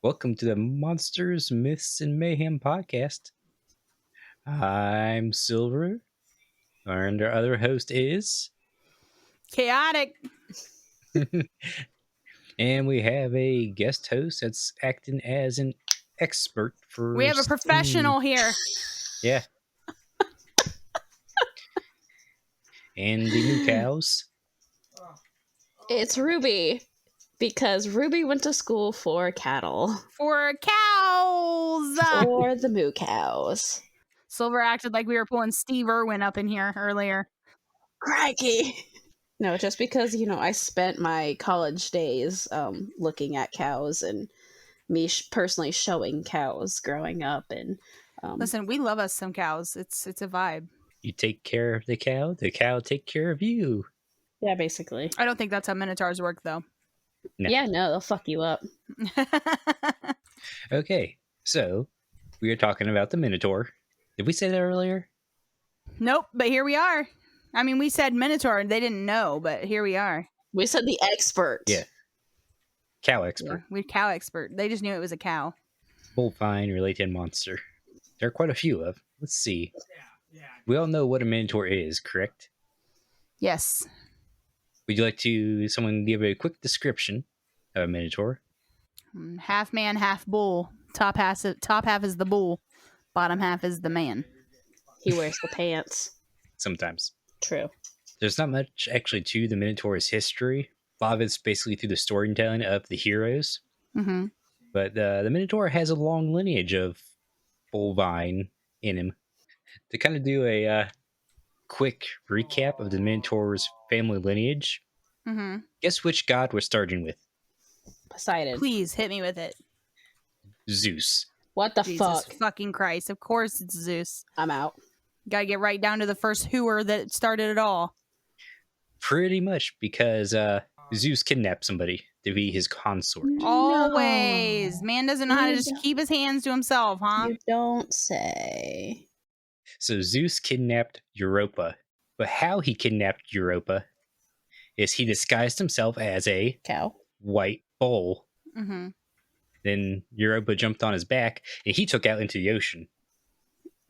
Welcome to the Monsters, Myths, and Mayhem podcast. I'm Silver, and our other host is... Chaotic. And we have a guest host that's acting as an expert for... We have a professional here. Yeah. And the Moo Cows. It's Ruby, because Ruby went to school for cattle. For cows! For the Moo Cows. Silver acted like we were pulling Steve Irwin up in here earlier. Crikey! No, just because, I spent my college days looking at cows and me personally showing cows growing up. And Listen, we love us some cows. It's a vibe. You take care of the cow take care of you. Yeah, basically. I don't think that's how Minotaurs work, though. No. Yeah, no, they'll fuck you up. Okay, so we are talking about the Minotaur. Did we say that earlier? Nope, but here we are. I mean, we said Minotaur and they didn't know, but here we are. We said the expert. Yeah. Cow expert. Yeah, we're cow expert. They just knew it was a cow. Bovine related monster. There are quite a few of. Let's see. We all know what a Minotaur is, correct? Yes. Would you like someone give a quick description of a Minotaur? Half man, half bull. Top half is the bull. Bottom half is the man. He wears the pants. Sometimes. True. There's not much actually to the Minotaur's history. A lot of it's basically through the storytelling of the heroes. Mm-hmm. But the Minotaur has a long lineage of bovine in him. To kind of do a quick recap of the Minotaur's family lineage, guess which god we're starting with? Poseidon. Please hit me with it. Zeus. What the Jesus fuck? fucking Christ. Of course it's Zeus. I'm out. Gotta get right down to the first hooer that started it all. Pretty much, because Zeus kidnapped somebody to be his consort. Always. Man doesn't know how to just keep his hands to himself, huh? You don't say. So Zeus kidnapped Europa. But how he kidnapped Europa is he disguised himself as a cow, white bull. Mm-hmm. Then Europa jumped on his back, and he took out into the ocean.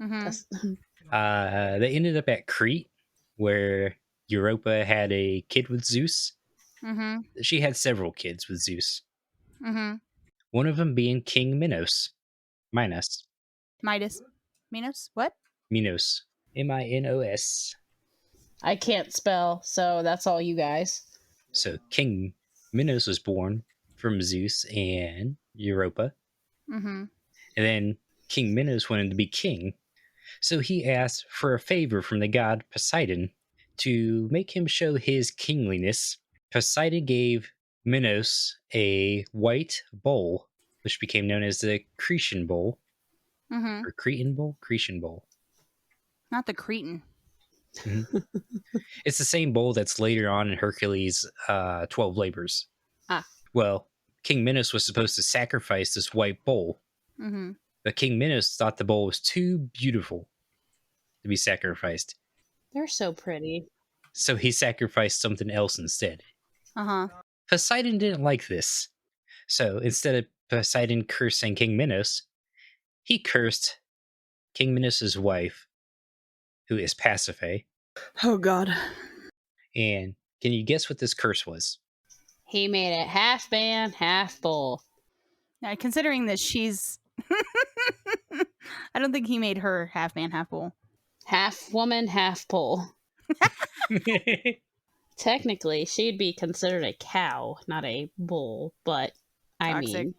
Mm-hmm. They ended up at Crete, where Europa had a kid with Zeus. Mm-hmm. She had several kids with Zeus. Mm-hmm. One of them being King Minos. Minos. Minos? What? Minos. Minos. I can't spell, so that's all you guys. So King Minos was born from Zeus and Europa. Mm-hmm. And then King Minos wanted to be king. So he asked for a favor from the god Poseidon to make him show his kingliness. Poseidon gave Minos a white bull, which became known as the Cretan bull. Mm-hmm. Or Cretan bull? Cretan bull. Not the Cretan. Mm-hmm. It's the same bull that's later on in Hercules' 12 Labors. Ah. Well, King Minos was supposed to sacrifice this white bull. Mm-hmm. But King Minos thought the bull was too beautiful to be sacrificed. They're so pretty. So he sacrificed something else instead. Uh-huh. Poseidon didn't like this. So instead of Poseidon cursing King Minos, he cursed King Minos' wife, who is Pasiphae. Oh, God. And can you guess what this curse was? He made it half man, half bull. Now, considering that she's... I don't think he made her half man, half bull. Half woman, half bull. Technically, she'd be considered a cow, not a bull, but I mean,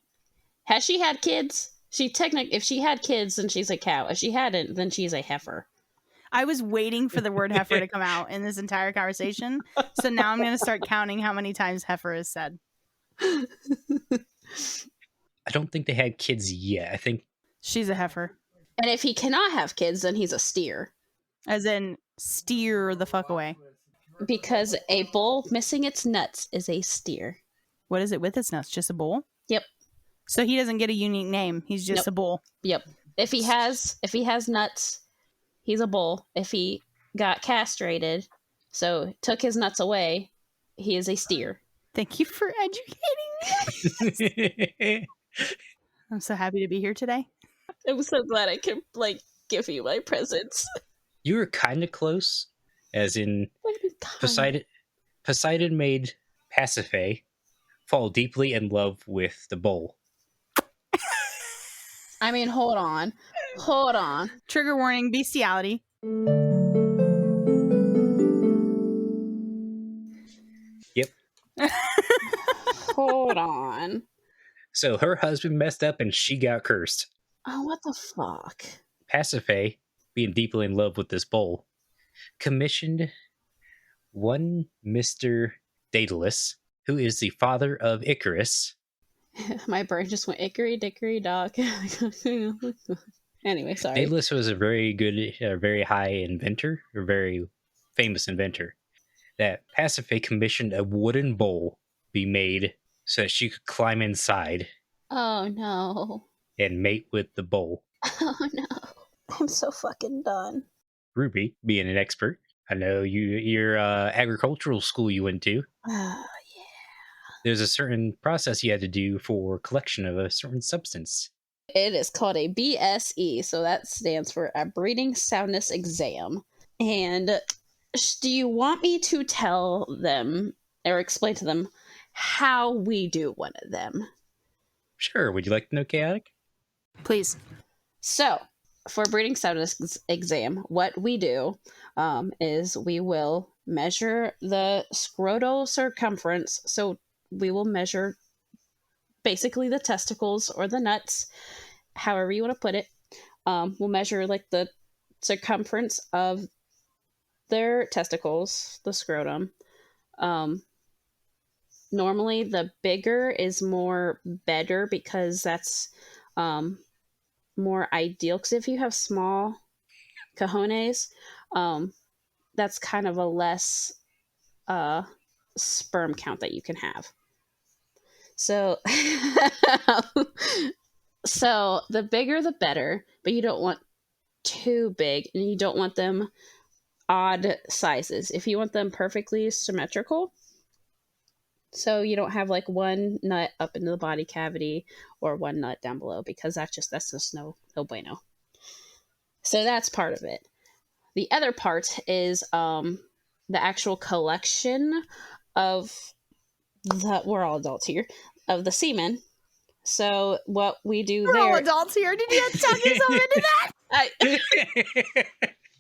has she had kids? If she had kids, then she's a cow. If she hadn't, then she's a heifer. I was waiting for the word heifer to come out in this entire conversation, so now I'm going to start counting how many times heifer is said. I don't think they had kids yet. I think she's a heifer. And if he cannot have kids, then he's a steer. As in, steer the fuck away. Because a bull missing its nuts is a steer. What is it with its nuts? Just a bull? Yep. So he doesn't get a unique name. He's just a bull. Yep. If he has nuts, he's a bull. If he got castrated, so took his nuts away, he is a steer. Thank you for educating me. I'm so happy to be here today. I'm so glad I could give you my presents. You were kind of close, as in Poseidon made Pasiphae fall deeply in love with the bull. I mean, hold on. Trigger warning, bestiality. Yep. Hold on. So her husband messed up and she got cursed. Oh, what the fuck? Pasiphae, being deeply in love with this bull, commissioned one Mr. Daedalus, who is the father of Icarus. My brain just went Ickery Dickory Dock. Anyway, sorry. Daedalus was a very high inventor, a very famous inventor. That Pasiphae commissioned a wooden bowl be made so that she could climb inside. Oh no. And mate with the bull. Oh no. I'm so fucking done. Ruby, being an expert, I know your agricultural school you went to. Yeah. There's a certain process you had to do for collection of a certain substance. It is called a BSE, so that stands for a breeding soundness exam. And do you want me to tell them or explain to them how we do one of them? Sure. Would you like to know, Kaotic? Please. So, for breeding soundness exam, what we do is we will measure the scrotal circumference. So we will measure basically the testicles or the nuts, however you want to put it. We'll measure like the circumference of their testicles, the scrotum. Normally the bigger is better because that's more ideal, because if you have small cojones, that's kind of a less sperm count that you can have. So so the bigger the better, but you don't want too big and you don't want them odd sizes. If you want them perfectly symmetrical, so you don't have like one nut up into the body cavity or one nut down below, because that's just no bueno. So that's part of it. The other part is the actual collection of we're all adults here, of the semen. So what we do We're all adults here. Did you have to talk yourself into that?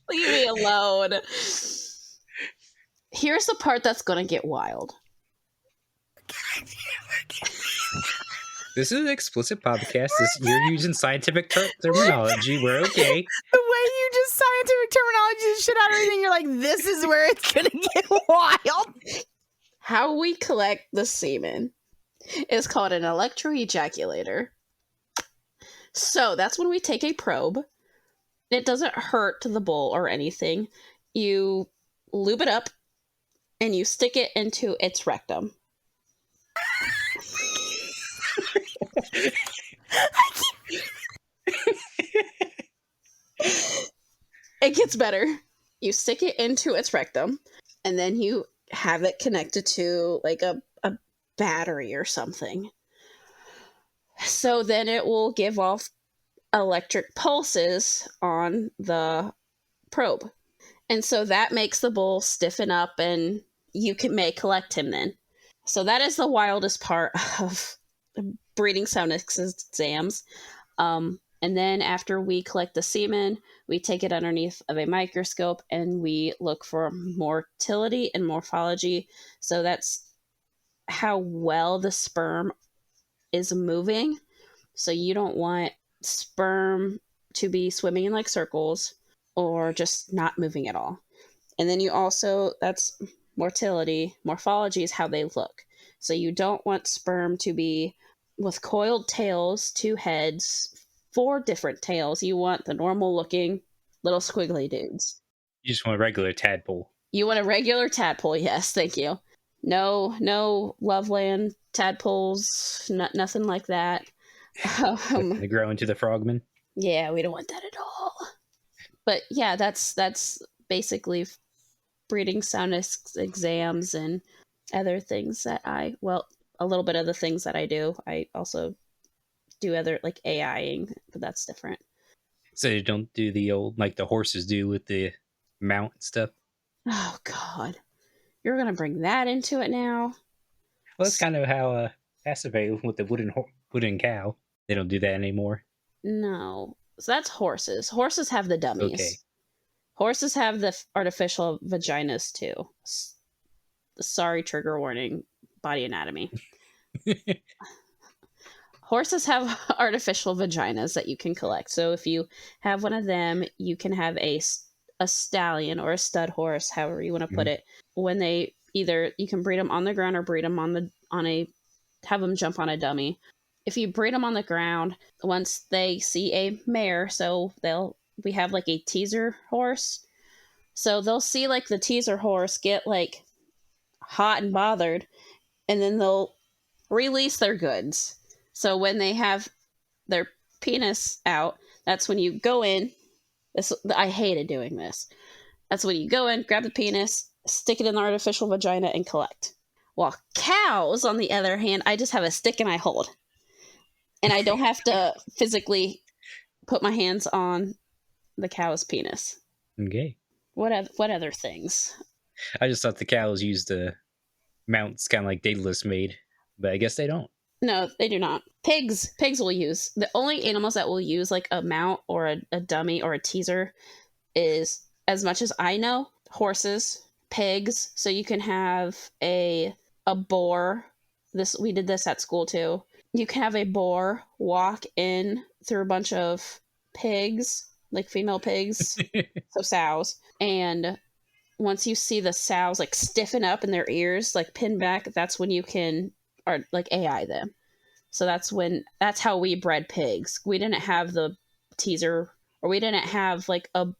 Leave me alone. Here's the part that's going to get wild. This is an explicit podcast. You're using scientific terminology. We're okay. The way you just scientific terminology and shit out of everything, you're like, this is where it's going to get wild. How we collect the semen is called an electroejaculator. So that's when we take a probe. It doesn't hurt the bull or anything. You lube it up and you stick it into its rectum. It gets better. You stick it into its rectum and then you have it connected to like a battery or something. So then it will give off electric pulses on the probe. And so that makes the bull stiffen up and you may collect him then. So that is the wildest part of breeding soundness exams. And then after we collect the semen, we take it underneath of a microscope and we look for motility and morphology. So that's how well the sperm is moving. So you don't want sperm to be swimming in like circles or just not moving at all. And then you also, that's motility. Morphology is how they look. So you don't want sperm to be with coiled tails, 2 heads, 4 different tails. You want the normal looking little squiggly dudes. You just want a regular tadpole. You want a regular tadpole, yes, thank you. No Loveland tadpoles, nothing like that. They grow into the frogman. Yeah, we don't want that at all. But yeah, that's basically breeding soundness exams and other things that a little bit of the things that I do. I also do other like AIing, but that's different. So they don't do the old like the horses do with the mount and stuff. Oh God, you're gonna bring that into it now? Well, that's kind of how Pasiphae with the wooden cow. They don't do that anymore. No, so that's horses. Horses have the dummies. Okay. Horses have the artificial vaginas too. Sorry, trigger warning. Body anatomy. Horses have artificial vaginas that you can collect. So if you have one of them, you can have a stallion or a stud horse, however you want to put it. When they either you can breed them on the ground or breed them have them jump on a dummy. If you breed them on the ground, once they see a mare, so we have like a teaser horse. So they'll see like the teaser horse get like hot and bothered, and then they'll release their goods. So when they have their penis out, that's when you go in. I hated doing this. That's when you go in, grab the penis, stick it in the artificial vagina, and collect. While cows, on the other hand, I just have a stick and I hold. And I don't have to physically put my hands on the cow's penis. Okay. What other things? I just thought the cows used the mounts kind of like Daedalus made, but I guess they don't. No, they do not. Pigs will use. The only animals that will use like a mount or a dummy or a teaser is, as much as I know, horses, pigs. So you can have a boar. We did this at school too. You can have a boar walk in through a bunch of pigs, like female pigs, so sows. And once you see the sows like stiffen up and their ears like pin back, that's when you can or like AI them. So that's how we bred pigs. We didn't have the teaser, or we didn't have like the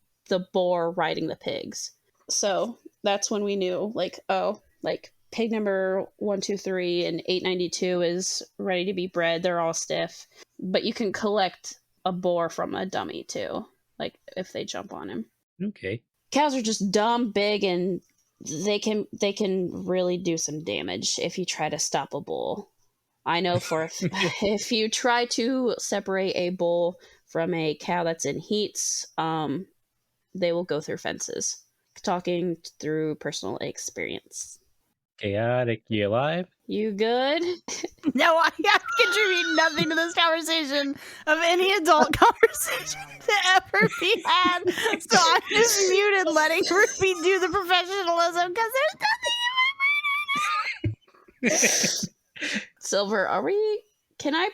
boar riding the pigs. So that's when we knew like, oh, like pig number 123 and 892 is ready to be bred. They're all stiff, but you can collect a boar from a dummy too, like if they jump on him. Okay. Cows are just dumb, big, and they can really do some damage if you try to stop a bull. I know if you try to separate a bull from a cow that's in heats, they will go through fences. Talking through personal experience. Kaotic, you alive? You good? No, I contribute nothing to this conversation of any adult conversation to ever be had. So I'm just muted, letting Ruby do the professionalism because there's nothing in my brain right now. Silver, can I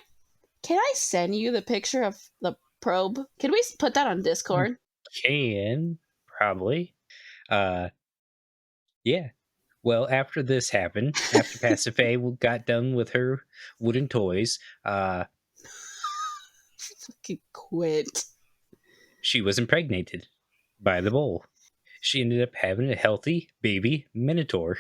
send you the picture of the probe? Can we put that on Discord? Can probably. Yeah. Well, after this happened, after Pasiphae got done with her wooden toys, Fucking quit. she was impregnated by the bull. She ended up having a healthy baby Minotaur,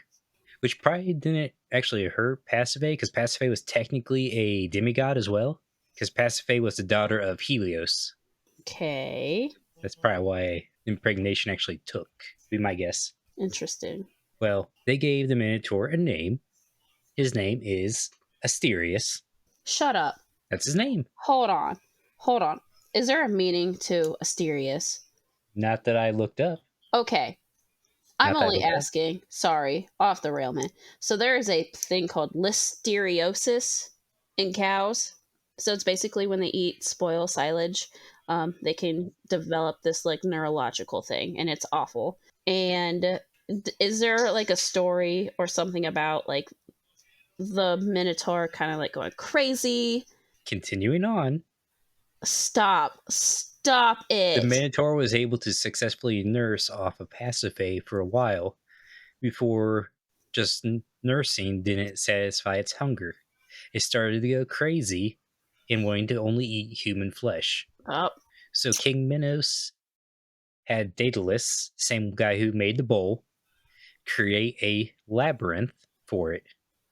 which probably didn't actually hurt Pasiphae, because Pasiphae was technically a demigod as well, because Pasiphae was the daughter of Helios. Okay. That's probably why impregnation actually took, be my guess. Interesting. Well, they gave the Minotaur a name. His name is Asterius. Shut up. That's his name. Hold on. Is there a meaning to Asterius? Not that I looked up. Okay. I'm only asking. Sorry, off the rail, man. So there is a thing called listeriosis in cows. So it's basically when they eat spoil silage, they can develop this like neurological thing, and it's awful. And is there like a story or something about like the Minotaur kind of like going crazy? Continuing on. Stop it. The Minotaur was able to successfully nurse off of Pasiphae for a while before just nursing didn't satisfy its hunger. It started to go crazy and wanting to only eat human flesh. Oh. So King Minos had Daedalus, same guy who made the bowl, create a labyrinth for it.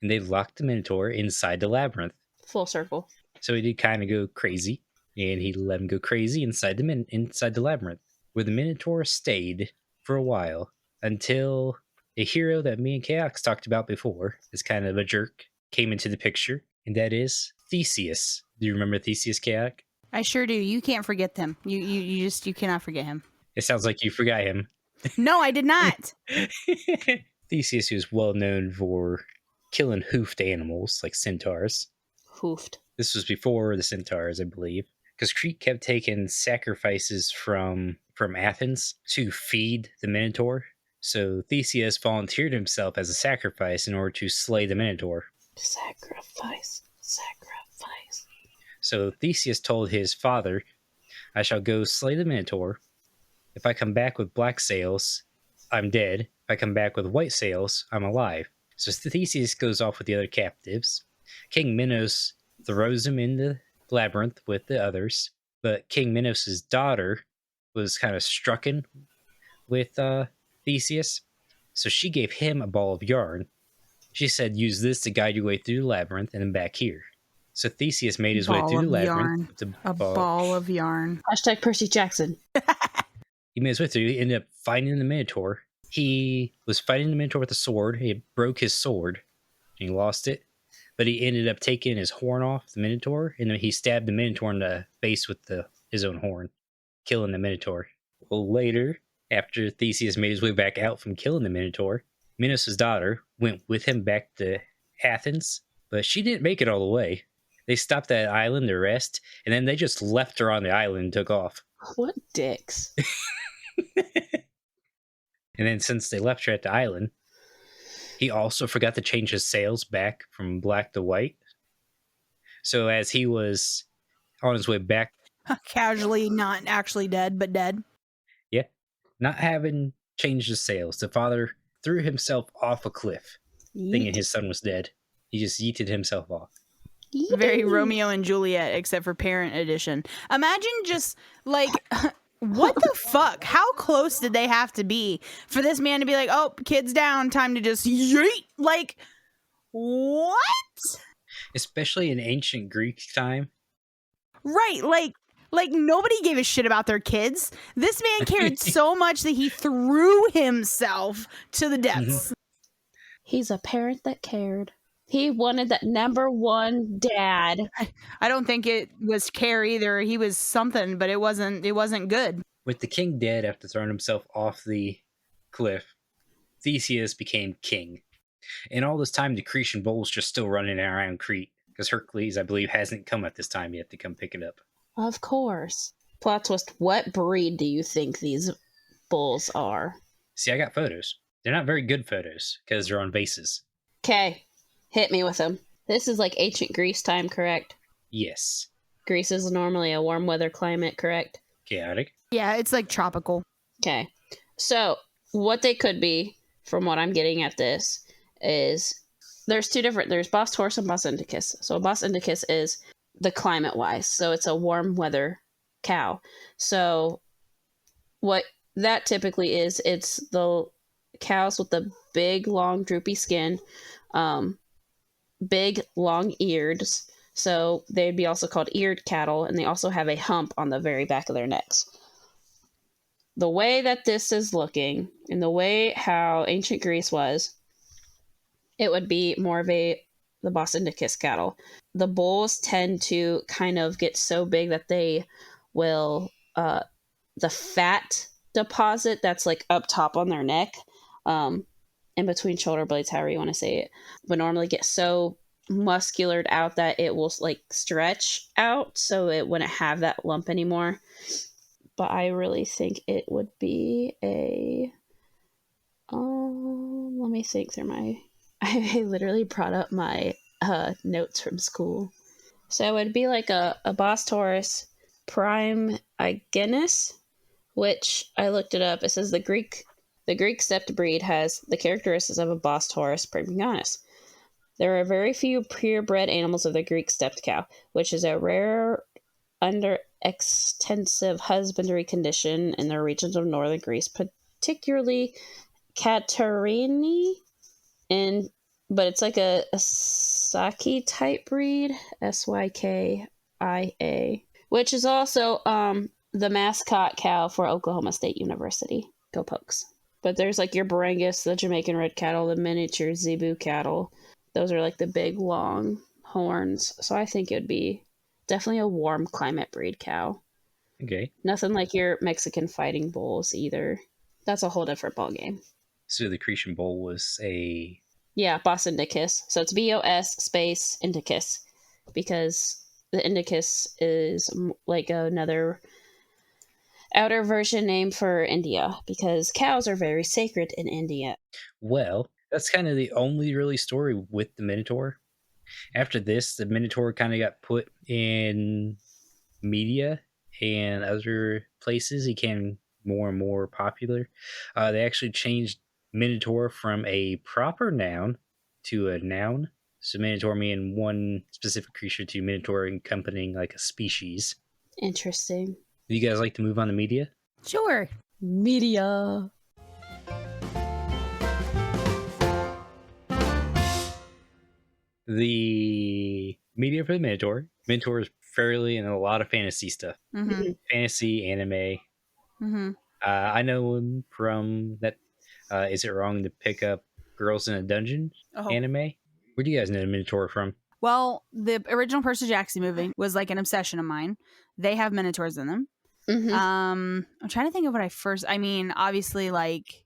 And they locked the Minotaur inside the labyrinth. Full circle. So he did kind of go crazy. And he let him go crazy inside the labyrinth, where the Minotaur stayed for a while until a hero that me and Chaos talked about before, is kind of a jerk, came into the picture, and that is Theseus, Do you remember Theseus Chaotic? I sure do. You can't forget them. You cannot forget him. It sounds like you forgot him. No, I did not. Theseus was well known for killing hoofed animals like centaurs. Hoofed. This was before the centaurs, I believe, because Crete kept taking sacrifices from Athens to feed the Minotaur. So Theseus volunteered himself as a sacrifice in order to slay the Minotaur. Sacrifice. So Theseus told his father, I shall go slay the Minotaur. If I come back with black sails, I'm dead. If I come back with white sails, I'm alive. So Theseus goes off with the other captives. King Minos throws him in the labyrinth with the others, but King Minos' daughter was kind of strucken with Theseus, so she gave him a ball of yarn. She said, use this to guide your way through the labyrinth and then back here. So Theseus made his way through the labyrinth. With a ball of yarn. Hashtag Percy Jackson. He made his way through. He ended up fighting the Minotaur. He was fighting the Minotaur with a sword. He broke his sword and he lost it. But he ended up taking his horn off the Minotaur, and then he stabbed the Minotaur in the face with his own horn, killing the Minotaur. Well, later, after Theseus made his way back out from killing the Minotaur, Minos' daughter went with him back to Athens, but she didn't make it all the way. They stopped at an island to rest, and then they just left her on the island and took off. What dicks. And then since they left her at the island, he also forgot to change his sails back from black to white. So as he was on his way back... Casually, not actually dead, but dead. Yeah. Not having changed his sails, the father threw himself off a cliff, thinking his son was dead. He just yeeted himself off. Very Romeo and Juliet, except for parent edition. Imagine just, like... What the fuck? How close did they have to be for this man to be like, oh, kid's down, time to just yeet? Like, what? Especially in ancient Greek time. Right, like nobody gave a shit about their kids. This man cared so much that he threw himself to the depths. He's a parent that cared. He wanted that number one dad. I don't think it was care either. He was something, but it wasn't good. With the king dead after throwing himself off the cliff, Theseus became king. And all this time, the Cretan bull's just still running around Crete, because Hercules, I believe, hasn't come at this time yet to come pick it up. Of course. Plot twist, what breed do you think these bulls are? See, I got photos. They're not very good photos, because they're on vases. Okay. Hit me with them. This is like ancient Greece time, correct? Yes. Greece is normally a warm weather climate, correct? Chaotic. Yeah, it's like tropical. Okay. So, what they could be, from what I'm getting at this, is there's Bos Taurus and Bos Indicus. So, Bos Indicus is the climate-wise. So, it's a warm weather cow. So, what that typically is, it's the cows with the big, long, droopy skin, big long ears, so they'd be also called eared cattle, and they also have a hump on the very back of their necks. The way that this is looking, and the way how ancient Greece was, it would be more of the Bos Indicus cattle. The bulls tend to kind of get so big that they will, the fat deposit that's like up top on their neck, in between shoulder blades, however you want to say it, would normally get so musculared out that it will like stretch out, so it wouldn't have that lump anymore. But I really think it would be a let me think through I literally brought up my notes from school. So it would be like a Bos Taurus prime Igenus, which I looked it up. It says the Greek stepped breed has the characteristics of a Bos Taurus primiganus. There are very few purebred animals of the Greek stepped cow, which is a rare under extensive husbandry condition in the regions of northern Greece, particularly Katerini, but it's like a Saki type breed, Sykia, which is also the mascot cow for Oklahoma State University. Go Pokes. But there's like your Barangus, the Jamaican red cattle, the miniature Zebu cattle. Those are like the big long horns. So I think it would be Definitely a warm climate breed cow. Okay. Nothing like your Mexican fighting bulls either. That's a whole different ballgame. So the Cretan bull was a... Yeah, Bos Indicus. So it's BOS space Indicus, because the Indicus is like another outer version name for India, because cows are very sacred in India. Well, that's kind of the only really story with the Minotaur. After this, the Minotaur kind of got put in media and other places. He became more and more popular. They actually changed Minotaur from a proper noun to a noun. So Minotaur meaning one specific creature to Minotaur encompassing like a species. Interesting. Do you guys like to move on to media? Sure. Media. The media for the Minotaur. Minotaur is fairly in a lot of fantasy stuff. Mm-hmm. Fantasy, anime. Mm-hmm. I know him from that Is It Wrong to Pick Up Girls in a Dungeon anime. Where do you guys know the Minotaur from? Well, the original Percy Jackson movie was like an obsession of mine. They have Minotaurs in them. Mm-hmm. I'm trying to think of what I mean, obviously, like,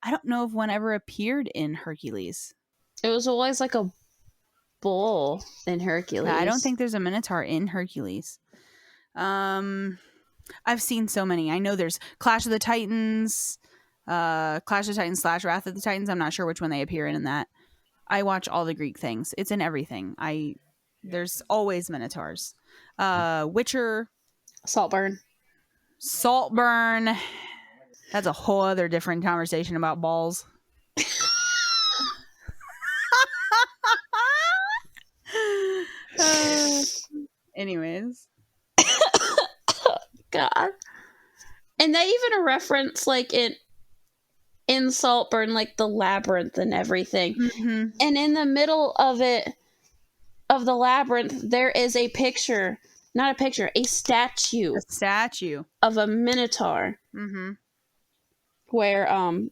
I don't know if one ever appeared in Hercules. It was always like a bull in Hercules. I don't think there's a Minotaur in Hercules. I've seen so many. I know there's Clash of the Titans, Clash of the Titans / Wrath of the Titans. I'm not sure which one they appear in that. I watch all the Greek things. It's in everything. There's always Minotaurs. Witcher, Saltburn. That's a whole other different conversation about balls. Anyways. God. And they even reference like in Saltburn, like the labyrinth and everything. Mm-hmm. And in the middle of the labyrinth, there is a statue. A statue of a Minotaur. Mm-hmm. Where I'm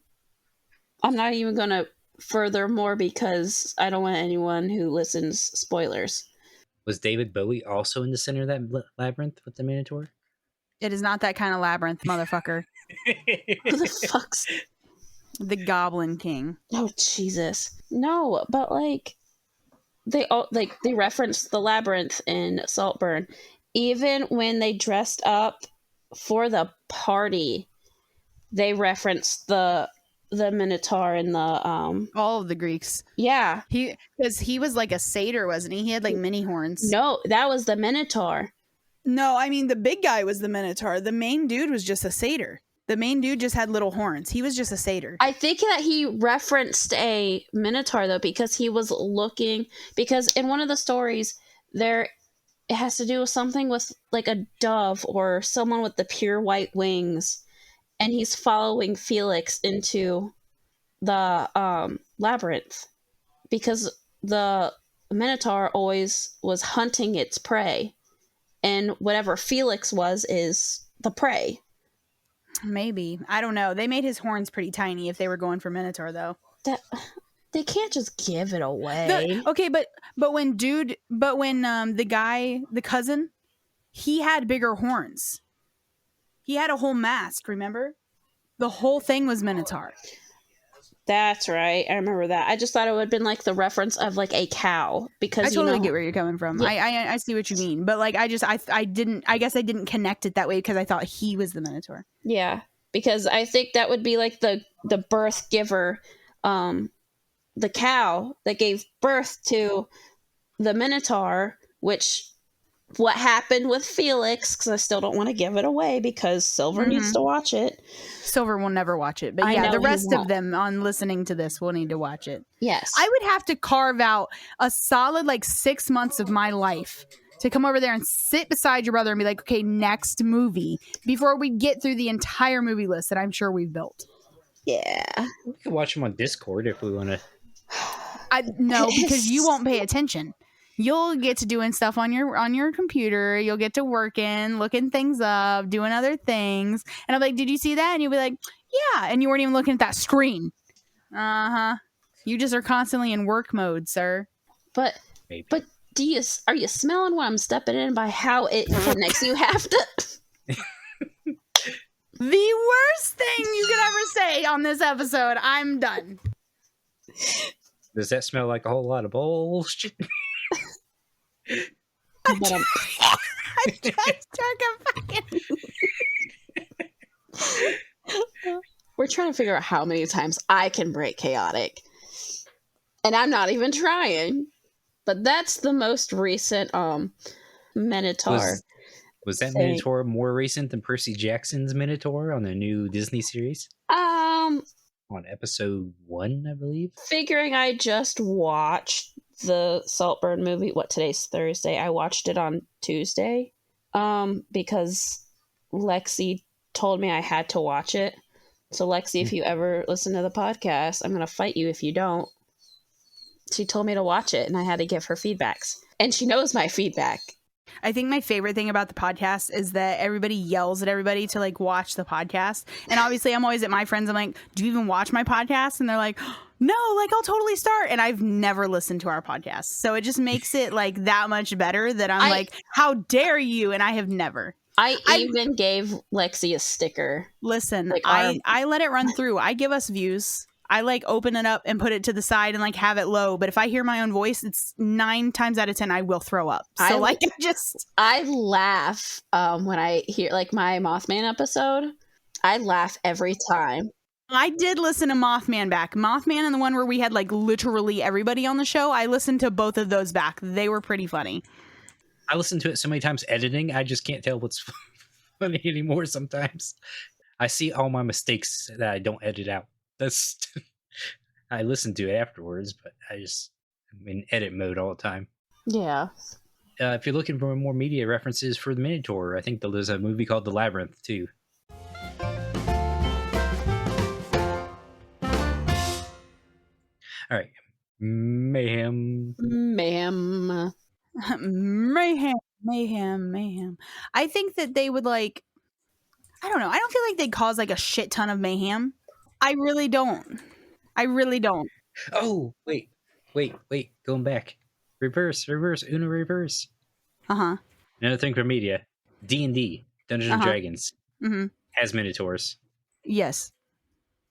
not even gonna further more because I don't want anyone who listens spoilers. Was David Bowie also in the center of that labyrinth with the Minotaur? It is not that kind of labyrinth, motherfucker. Who the fuck's the Goblin King? Oh Jesus! No, but like they referenced the labyrinth in Saltburn, even when they dressed up for the party. They referenced the Minotaur and the all of the Greeks. Yeah, because he was like a satyr, wasn't he? He had like mini horns. No, that was the Minotaur. No, I mean the big guy was the Minotaur. The main dude was just a satyr. The main dude just had little horns. He was just a satyr. I think that he referenced a Minotaur though, because he was looking, because in one of the stories it has to do with something with like a dove or someone with the pure white wings, and he's following Felix into the labyrinth because the Minotaur always was hunting its prey, and whatever Felix is the prey. Maybe. I don't know. They made his horns pretty tiny if they were going for Minotaur, though. They can't just give it away. But when the guy, the cousin, he had bigger horns. He had a whole mask, remember? The whole thing was Minotaur. That's right. I remember that. I just thought it would have been like the reference of like a cow, because I totally get where you're coming from. Yeah. I see what you mean, but like I guess I didn't connect it that way because I thought he was the Minotaur. Yeah, because I think that would be like the birth giver, the cow that gave birth to the Minotaur, which what happened with Felix, because I still don't want to give it away because Silver needs to watch it. Silver will never watch it, but yeah, the rest of them on listening to this will need to watch it. Yes. I would have to carve out a solid like 6 months of my life to come over there and sit beside your brother and be like, okay, next movie, before we get through the entire movie list that I'm sure we've built. Yeah. We can watch them on Discord if we want to. No, because you won't pay attention. You'll get to doing stuff on your computer. You'll get to working, looking things up, doing other things. And I'm like, did you see that? And you'll be like, yeah. And you weren't even looking at that screen. You just are constantly in work mode, sir. But Maybe. but Are you smelling what I'm stepping in by how it connects? You have to. The worst thing you could ever say on this episode. I'm done. Does that smell like a whole lot of bullshit? I just took a fucking. We're trying to figure out how many times I can break chaotic. And I'm not even trying. But that's the most recent Minotaur. Was that thing. Minotaur more recent than Percy Jackson's Minotaur on the new Disney series? On episode 1, I believe. Figuring I just watched the Saltburn movie. What, today's Thursday? I watched it on Tuesday. Because Lexi told me I had to watch it. So Lexi, if you ever listen to the podcast, I'm gonna fight you if you don't. She told me to watch it, and I had to give her feedbacks. And she knows my feedback. I think my favorite thing about the podcast is that everybody yells at everybody to like watch the podcast. And obviously I'm always at my friends. I'm like, do you even watch my podcast? And they're like, no, like I'll totally start. And I've never listened to our podcast. So it just makes it like that much better that I'm like, how dare you? And I have never. I even gave Lexi a sticker. Listen, like I let it run through. I give us views. I like open it up and put it to the side and like have it low. But if I hear my own voice, it's 9 times out of 10 I will throw up. So I laugh when I hear like my Mothman episode. I laugh every time. I did listen to Mothman back. Mothman and the one where we had like literally everybody on the show. I listened to both of those back. They were pretty funny. I listen to it so many times editing, I just can't tell what's funny anymore sometimes. I see all my mistakes that I don't edit out. I listen to it afterwards, but I'm in edit mode all the time. Yeah. If you're looking for more media references for the Minotaur, I think there's a movie called The Labyrinth too. All right, mayhem. I think that they would like. I don't know. I don't feel like they'd cause like a shit ton of mayhem. I really don't. Oh, wait. Going back. Reverse, Uno reverse. Uh-huh. Another thing for media. D&D, Dungeons and Dragons, has Minotaurs. Yes.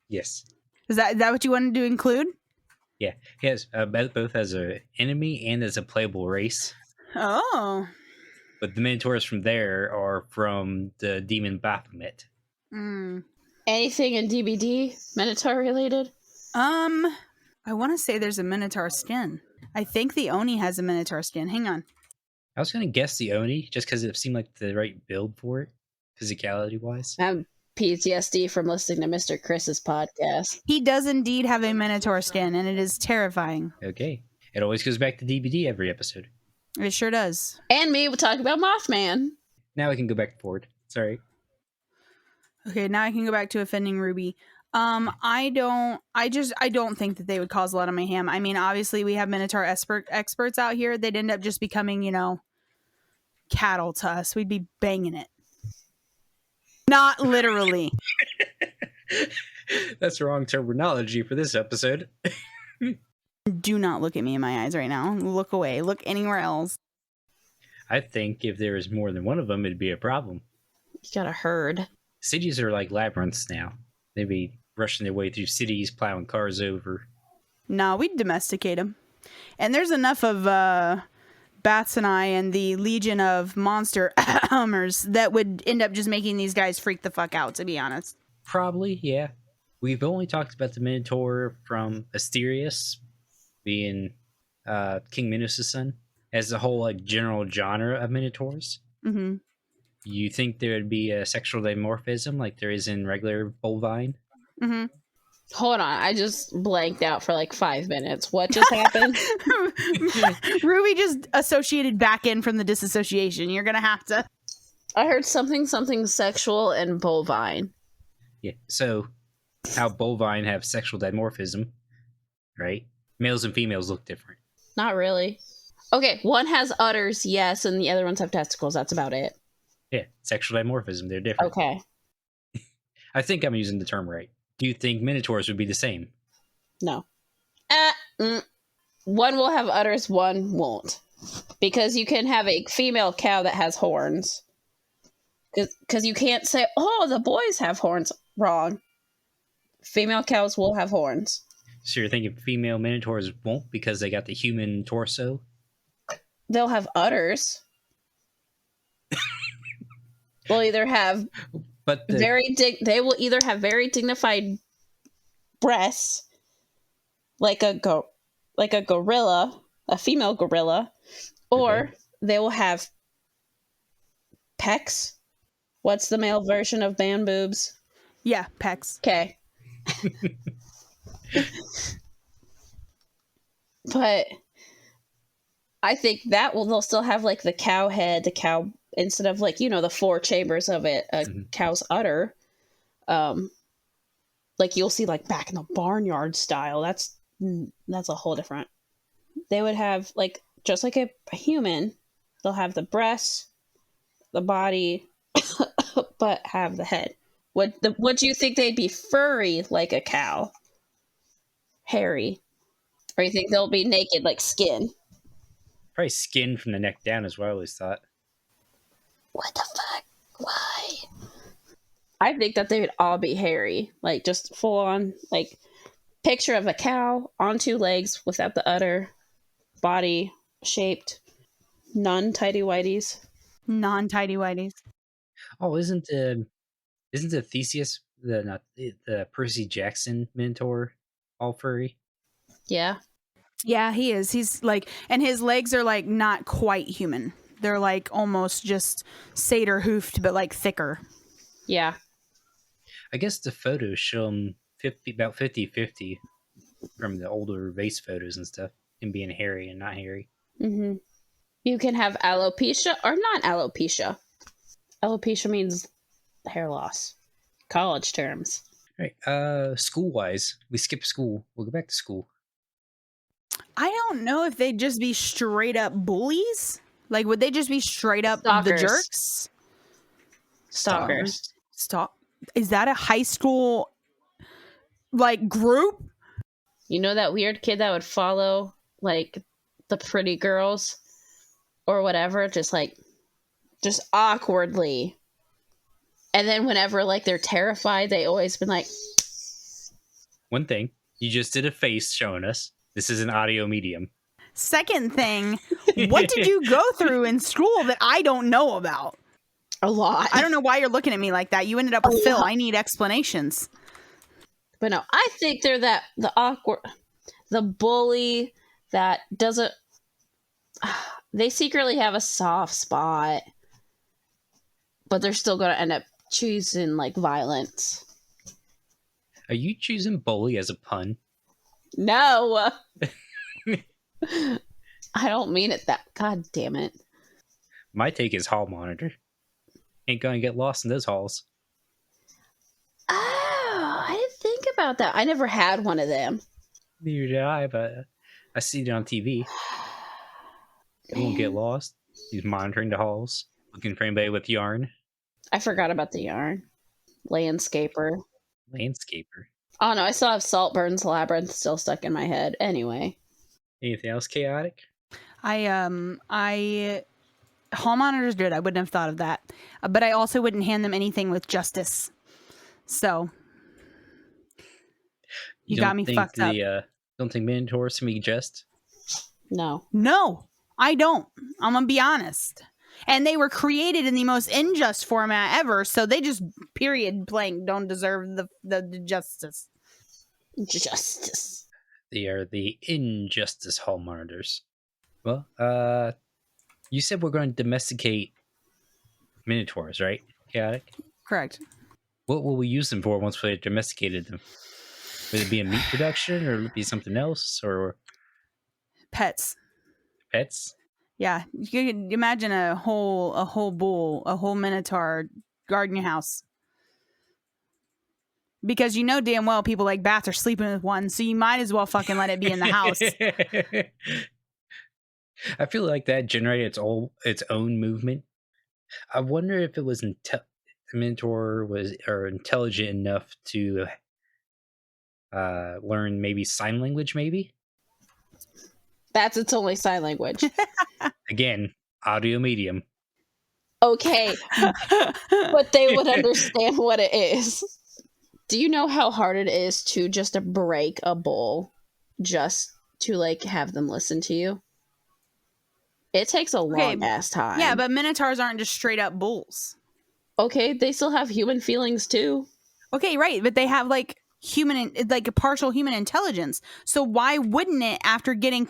Yes. Is that what you wanted to include? Yeah. He has both as an enemy and as a playable race. Oh. But the Minotaurs from there are from the demon Baphomet. Anything in DBD Minotaur related? I want to say there's a Minotaur skin. I think the Oni has a Minotaur skin. Hang on. I was going to guess the Oni just because it seemed like the right build for it, physicality-wise. I have PTSD from listening to Mr. Chris's podcast. He does indeed have a Minotaur skin, and it is terrifying. Okay. It always goes back to DBD every episode. It sure does. And me, we'll talk about Mothman. Now we can go back and forward. Sorry. Okay, now I can go back to offending Ruby. I don't think that they would cause a lot of mayhem. I mean, obviously we have Minotaur experts out here. They'd end up just becoming, cattle to us. We'd be banging it. Not literally. That's the wrong terminology for this episode. Do not look at me in my eyes right now. Look away. Look anywhere else. I think if there is more than one of them, it'd be a problem. You got a herd. Cities are like labyrinths now. They'd be rushing their way through cities, plowing cars over. No, we'd domesticate them. And there's enough of Bats and I and the legion of monster hummers that would end up just making these guys freak the fuck out, to be honest. Probably, yeah. We've only talked about the Minotaur from Asterius, being King Minos' son, as the whole like general genre of Minotaurs. Mm-hmm. You think there would be a sexual dimorphism like there is in regular bovine? Mm-hmm. Hold on, I just blanked out for like 5 minutes. What just happened? Ruby just associated back in from the disassociation. You're gonna have to. I heard something sexual and bovine. Yeah, so how bovine have sexual dimorphism, right? Males and females look different. Not really. Okay, one has udders, yes, and the other ones have testicles. That's about it. Yeah, sexual dimorphism, they're different. Okay. I think I'm using the term right. Do you think Minotaurs would be the same? No. One will have udders, one won't. Because you can have a female cow that has horns. Because you can't say, oh, the boys have horns. Wrong. Female cows will have horns. So you're thinking female minotaurs won't because they got the human torso? They'll have udders. They'll either have they will either have very dignified breasts, like a gorilla, a female gorilla, or they will have pecs. What's the male version of man boobs? Yeah, pecs. Okay. But I think they'll still have like the cow head, the cow, instead of like, the 4 chambers of it, a cow's udder. Like you'll see like back in the barnyard style. That's a whole different. They would have like, just like a human, they'll have the breasts, the body, but have the head. Would you think they'd be furry like a cow? Hairy? Or you think they'll be naked like skin? Probably skin from the neck down is what I always thought. What the fuck? Why? I think that they would all be hairy. Like just full on, like picture of a cow on 2 legs without the udder, body shaped, non-tighty-whities. Non-tidy whities. Oh, isn't the Theseus the Percy Jackson Minotaur all furry? Yeah. Yeah, he is. He's like, and his legs are like not quite human. They're like almost just satyr hoofed, but like thicker. Yeah. I guess the photos show him about 50-50 from the older vase photos and stuff, him being hairy and not hairy. Mm-hmm. You can have alopecia or non-alopecia. Alopecia means hair loss. College terms. All right. School-wise, we skipped school. We'll go back to school. I don't know if they'd just be straight up bullies. Like, would they just be straight up Stalkers. the jerks? Stalkers. Is that a high school like group? You know that weird kid that would follow like the pretty girls or whatever, just awkwardly. And then whenever like they're terrified, they always been like. One thing, you just did a face showing us. This is an audio medium. Second thing, what did you go through in school that I don't know about? A lot. I don't know why you're looking at me like that. You ended up with Phil. I need explanations. But no, I think they're the awkward, the bully that doesn't. They secretly have a soft spot, but they're still going to end up choosing like violence. Are you choosing bully as a pun? No. I don't mean it that. God damn it. My take is hall monitor. Ain't gonna get lost in those halls. Oh, I didn't think about that. I never had one of them. Neither did I, but I see it on TV. It won't get lost. He's monitoring the halls, looking for anybody with yarn. I forgot about the yarn. Landscaper. Oh no, I still have Saltburn's Labyrinth still stuck in my head. Anyway. Anything else chaotic? Hall monitor's good. I wouldn't have thought of that. But I also wouldn't hand them anything with justice. So you got me fucked up. Don't think Minotaurs can be just? No. No, I don't. I'm going to be honest. And they were created in the most unjust format ever. So they just, period blank, don't deserve the justice. Justice. They are the injustice hall monitors. Well, you said we're going to domesticate Minotaurs, right? Chaotic? Correct. What will we use them for once we domesticated them? Would it be a meat production, or would it be something else, or pets? Pets? Yeah, you can imagine a whole bull, a whole Minotaur guarding your house. Because you know damn well people like bats are sleeping with one, so you might as well fucking let it be in the house. I feel like that generated its own movement. I wonder if it was Minotaur was intelligent enough to learn maybe sign language, maybe. That's its only sign language. Again, audio medium. Okay, but they would understand what it is. Do you know how hard it is to just break a bull just to like have them listen to you? It takes a long ass time. Yeah, but Minotaurs aren't just straight up bulls. Okay, they still have human feelings too. Okay, right, but they have like a partial human intelligence. So why wouldn't it, after getting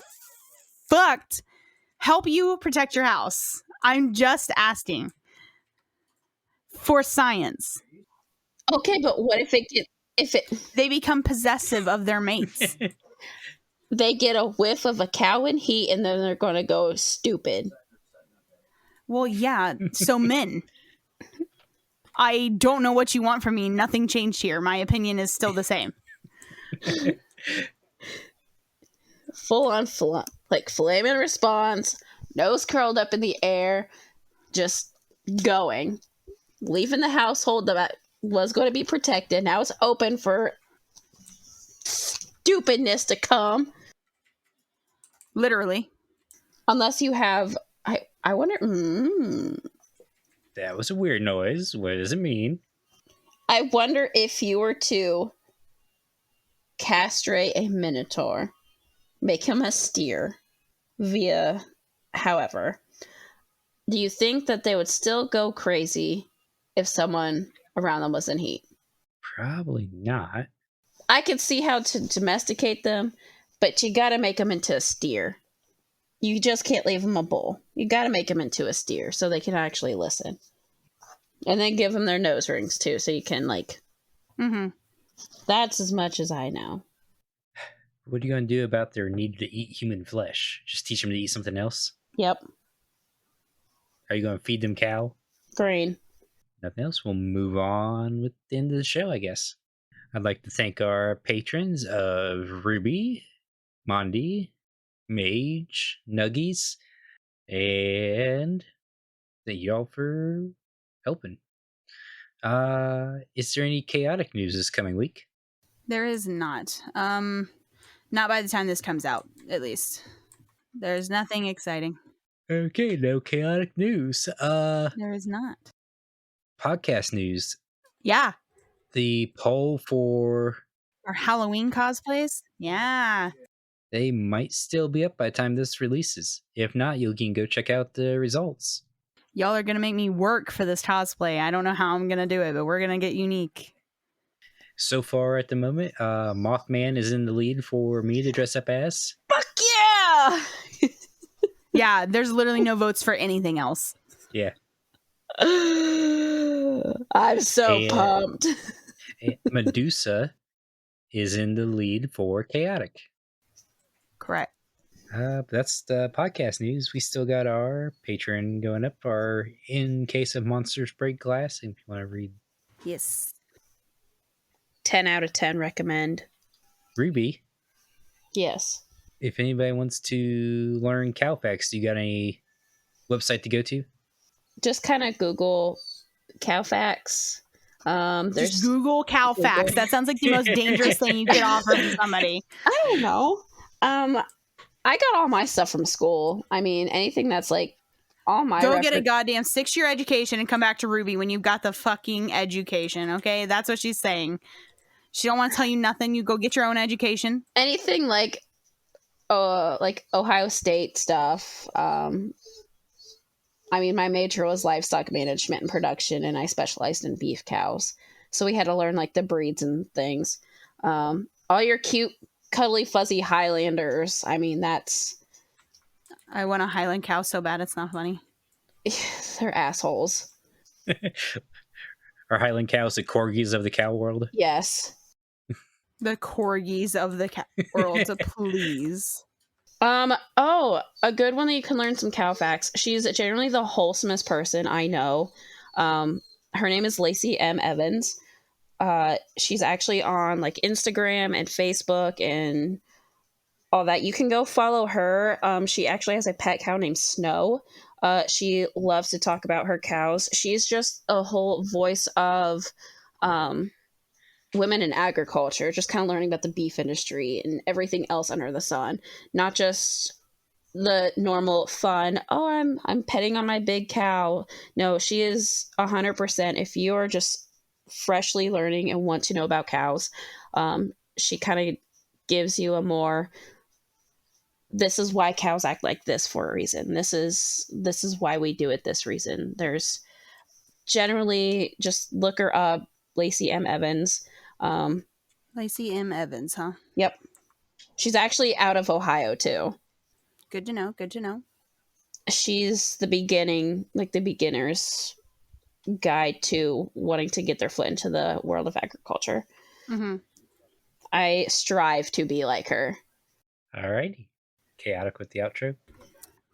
fucked, help you protect your house? I'm just asking for science. Okay, but what if they become possessive of their mates? They get a whiff of a cow in heat and then they're going to go stupid. Well, yeah. So men. I don't know what you want from me. Nothing changed here. My opinion is still the same. Full on, like flaming response, nose curled up in the air, just going. Leaving the household that was going to be protected. Now it's open for stupidness to come. Literally. Unless you have... I wonder... That was a weird noise. What does it mean? I wonder if you were to castrate a Minotaur, make him a steer via however, do you think that they would still go crazy if someone around them was in heat? Probably not. I could see how to domesticate them, but you gotta make them into a steer. You just can't leave them a bull. You gotta make them into a steer so they can actually listen. And then give them their nose rings too, so you can like... Mm-hmm. That's as much as I know. What are you going to do about their need to eat human flesh? Just teach them to eat something else? Yep. Are you going to feed them cow? Green. Nothing else? We'll move on with the end of the show, I guess. I'd like to thank our patrons of Ruby, Mondi, Mage, Nuggies, and thank y'all for helping. Is there any chaotic news this coming week? There is not. Not by the time this comes out, at least. There's nothing exciting. Okay, no chaotic news. There is not. Podcast news. Yeah. The poll for our Halloween cosplays. Yeah. They might still be up by the time this releases. If not, you can go check out the results. Y'all are going to make me work for this cosplay. I don't know how I'm going to do it, but we're going to get unique. So far at the moment, Mothman is in the lead for me to dress up as. Fuck yeah! Yeah, there's literally no votes for anything else. Yeah. I'm so pumped. Medusa is in the lead for Chaotic. Correct. That's the podcast news. We still got our Patreon going up, our In Case of Monsters Break Glass, if you want to read. Yes. 10 out of 10 recommend. Ruby. Yes. If anybody wants to learn cow facts, do you got any website to go to? Just kind of Google cow facts. Just Google cow facts. That sounds like the most dangerous thing you could offer to somebody. I don't know. I got all my stuff from school. I mean, anything that's like all my... Go get a goddamn 6-year education and come back to Ruby when you've got the fucking education, okay? That's what she's saying. She don't want to tell you nothing. You go get your own education. Anything like Ohio State stuff. I mean, my major was livestock management and production, and I specialized in beef cows. So we had to learn like the breeds and things. All your cute, cuddly, fuzzy Highlanders. I mean, that's... I want a Highland cow so bad it's not funny. They're assholes. Are Highland cows the corgis of the cow world? Yes. The corgis of the cow world, please. A good one that you can learn some cow facts. She's generally the wholesomest person I know. Her name is Lacey M. Evans. She's actually on like Instagram and Facebook and all that. You can go follow her. She actually has a pet cow named Snow. She loves to talk about her cows. She's just a whole voice of women in agriculture, just kind of learning about the beef industry and everything else under the sun. Not just the normal fun, oh, I'm petting on my big cow. No, she is 100%. If you're just freshly learning and want to know about cows, she kind of gives you a more, this is why cows act like this for a reason. This is why we do it this reason. There's generally, just look her up, Lacey M. Evans. Lacey M. Evans, huh? Yep. She's actually out of Ohio too. Good to know. Good to know. She's the beginning, like the beginner's guide to wanting to get their foot into the world of agriculture. Mm-hmm. I strive to be like her. Alrighty. Chaotic with the outro.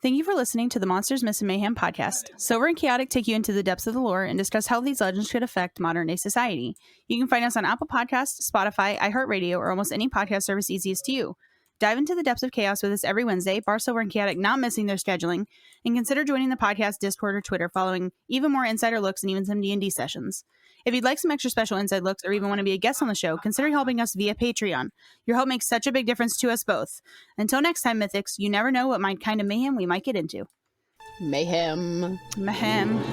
Thank you for listening to the Monsters, Myths, and Mayhem podcast. Silver and Kaotic take you into the depths of the lore and discuss how these legends could affect modern-day society. You can find us on Apple Podcasts, Spotify, iHeartRadio, or almost any podcast service easiest to you. Dive into the depths of chaos with us every Wednesday, bar Silver and Kaotic not missing their scheduling, and consider joining the podcast Discord or Twitter, following even more insider looks and even some D&D sessions. If you'd like some extra special inside looks or even want to be a guest on the show, consider helping us via Patreon. Your help makes such a big difference to us both. Until next time, Mythics, you never know what kind of mayhem we might get into. Mayhem. Mayhem.